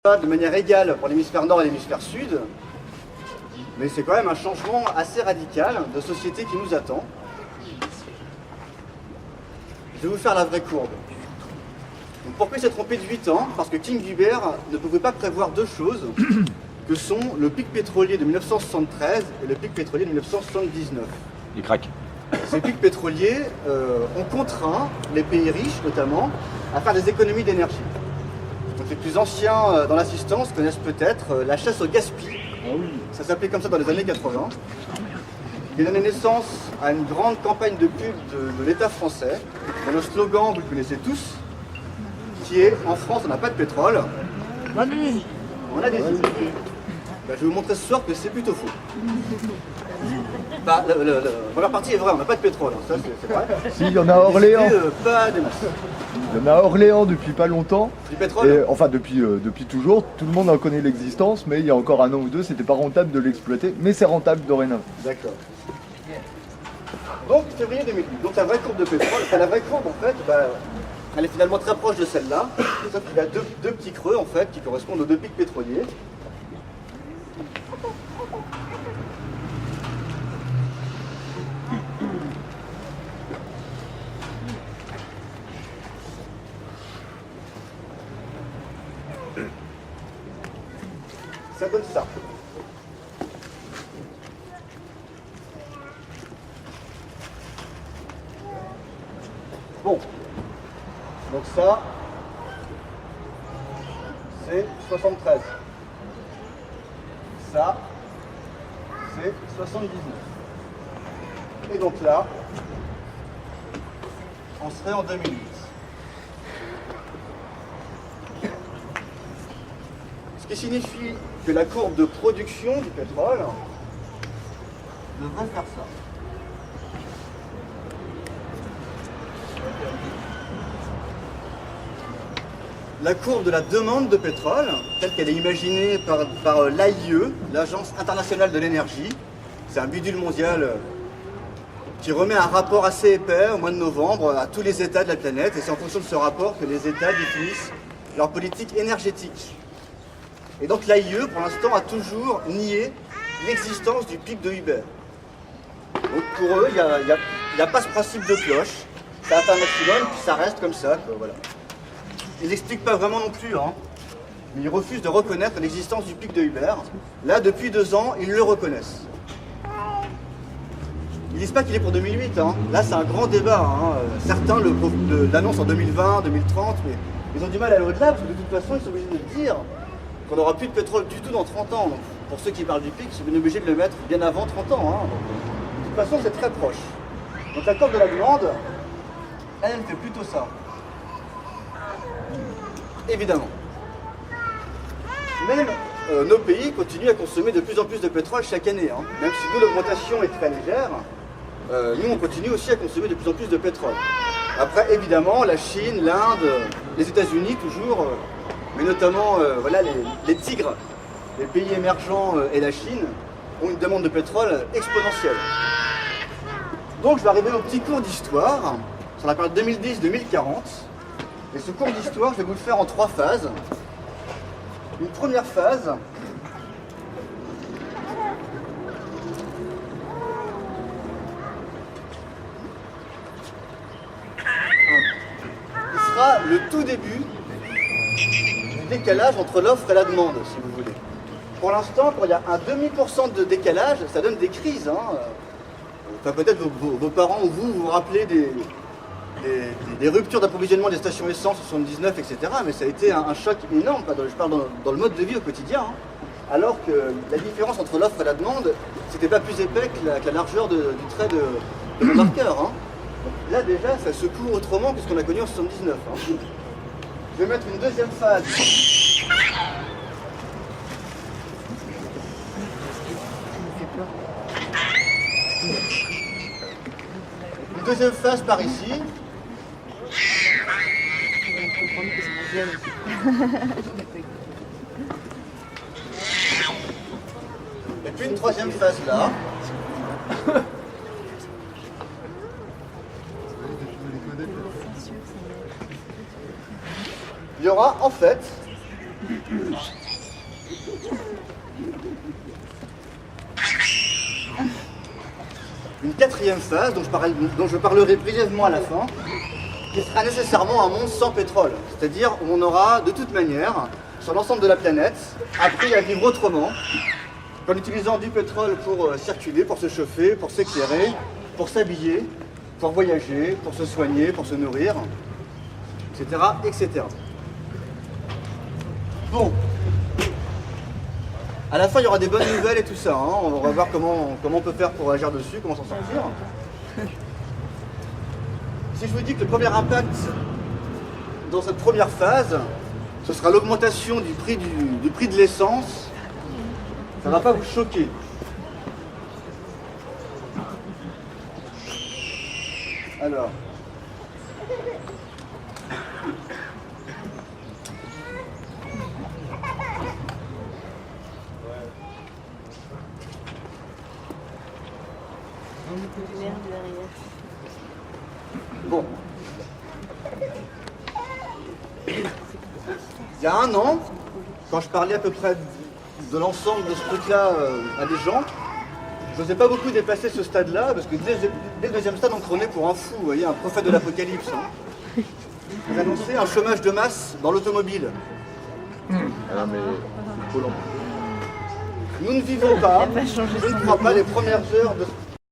Pas de manière égale pour l'hémisphère nord et l'hémisphère sud, mais c'est quand même un changement assez radical de société qui nous attend. Je vais vous faire la vraie courbe. Donc pourquoi il s'est trompé de 8 ans? Parce que King Hubert ne pouvait pas prévoir deux choses, que sont le pic pétrolier de 1973 et le pic pétrolier de 1979. Il craque. Ces pics pétroliers ont contraint les pays riches, notamment, à faire des économies d'énergie. Donc les plus anciens dans l'assistance connaissent peut-être la chasse au gaspillage. Ça s'appelait comme ça dans les années 80. Il donnait naissance à une grande campagne de pub de l'État français, dont le slogan, vous le connaissez tous, qui est « En France, on n'a pas de pétrole, on a des îles ». Ben, je vais vous montrer ce soir que c'est plutôt faux. Bah, la première partie est vraie, on n'a pas de pétrole, hein, ça c'est vrai. Si, il y en a à Orléans. Pas des masses. Il y en a à Orléans depuis pas longtemps. Du pétrole Et, enfin, depuis toujours. Tout le monde en connaît l'existence, mais il y a encore un an ou deux, c'était pas rentable de l'exploiter. Mais c'est rentable dorénavant. D'accord. Donc, février 2008. Donc, la vraie courbe de pétrole, enfin, la vraie courbe, en fait, bah, elle est finalement très proche de celle-là. Sauf qu'il y a deux petits creux, en fait, qui correspondent aux deux pics pétroliers. Ça donne ça. Bon. Donc ça, c'est 73. Ça, c'est 79. Et donc là, on serait en 2008. Ce qui signifie que la courbe de production du pétrole devrait faire ça. La courbe de la demande de pétrole, telle qu'elle est imaginée par l'AIE, l'Agence internationale de l'énergie, c'est un bidule mondial qui remet un rapport assez épais au mois de novembre à tous les États de la planète, et c'est en fonction de ce rapport que les États définissent leur politique énergétique. Et donc l'AIE, pour l'instant, a toujours nié l'existence du pic de Hubert. Donc pour eux, il n'y a pas ce principe de cloche. Ça atteint un maximum, puis ça reste comme ça, quoi, voilà. Ils n'expliquent pas vraiment non plus, hein. Mais ils refusent de reconnaître l'existence du pic de Hubert. Là, depuis 2 ans, ils le reconnaissent. Ils disent pas qu'il est pour 2008, hein. Là, c'est un grand débat, hein. Certains l'annoncent en 2020, 2030, mais ils ont du mal à aller au-delà, parce que de toute façon, ils sont obligés de dire qu'on n'aura plus de pétrole du tout dans 30 ans. Donc, pour ceux qui parlent du pic, ils sont bien obligés de le mettre bien avant 30 ans. Hein. De toute façon, c'est très proche. Donc la courbe de la demande, elle fait plutôt ça. Évidemment. Même nos pays continuent à consommer de plus en plus de pétrole chaque année. Hein. Même si nous, l'augmentation est très légère, nous, on continue aussi à consommer de plus en plus de pétrole. Après, évidemment, la Chine, l'Inde, les États-Unis, toujours... mais notamment voilà, les tigres, les pays émergents et la Chine ont une demande de pétrole exponentielle. Donc je vais arriver au petit cours d'histoire sur la période 2010-2040. Et ce cours d'histoire, je vais vous le faire en 3 phases. Une première phase qui sera le tout début décalage entre l'offre et la demande, si vous voulez. Pour l'instant, quand il y a un demi% de décalage, ça donne des crises. Hein. Enfin, peut-être vos parents ou vous rappelez des ruptures d'approvisionnement des stations essence en 79, etc. Mais ça a été un choc énorme. Je parle dans le mode de vie au quotidien. Hein. Alors que la différence entre l'offre et la demande, c'était pas plus épais que la largeur du trait de mon marqueur. Hein. Donc là, déjà, ça secoue autrement que ce qu'on a connu en 79. Hein. Je vais mettre une deuxième phase. Une deuxième phase par ici. Et puis une troisième phase là. Il y aura en fait Une quatrième phase, dont je parlerai brièvement à la fin, qui sera nécessairement un monde sans pétrole. C'est-à-dire où on aura, de toute manière, sur l'ensemble de la planète, appris à vivre autrement, qu'en utilisant du pétrole pour circuler, pour se chauffer, pour s'éclairer, pour s'habiller, pour voyager, pour se soigner, pour se nourrir, etc., etc. Bon. À la fin, il y aura des bonnes nouvelles et tout ça. Hein. On va voir comment on peut faire pour agir dessus, comment s'en sortir. Si je vous dis que le premier impact dans cette première phase, ce sera l'augmentation du prix de l'essence, ça ne va pas vous choquer. Alors. Bon. Il y a un an, quand je parlais à peu près de l'ensemble de ce truc-là à des gens, je n'osais pas beaucoup dépasser ce stade-là, parce que dès le deuxième stade, on prenait pour un fou, vous voyez, un prophète de l'apocalypse. Hein. Vous annoncez un chômage de masse dans l'automobile. Ah mais c'est trop lent. Nous ne vivons pas, je ne crois pas, les premières heures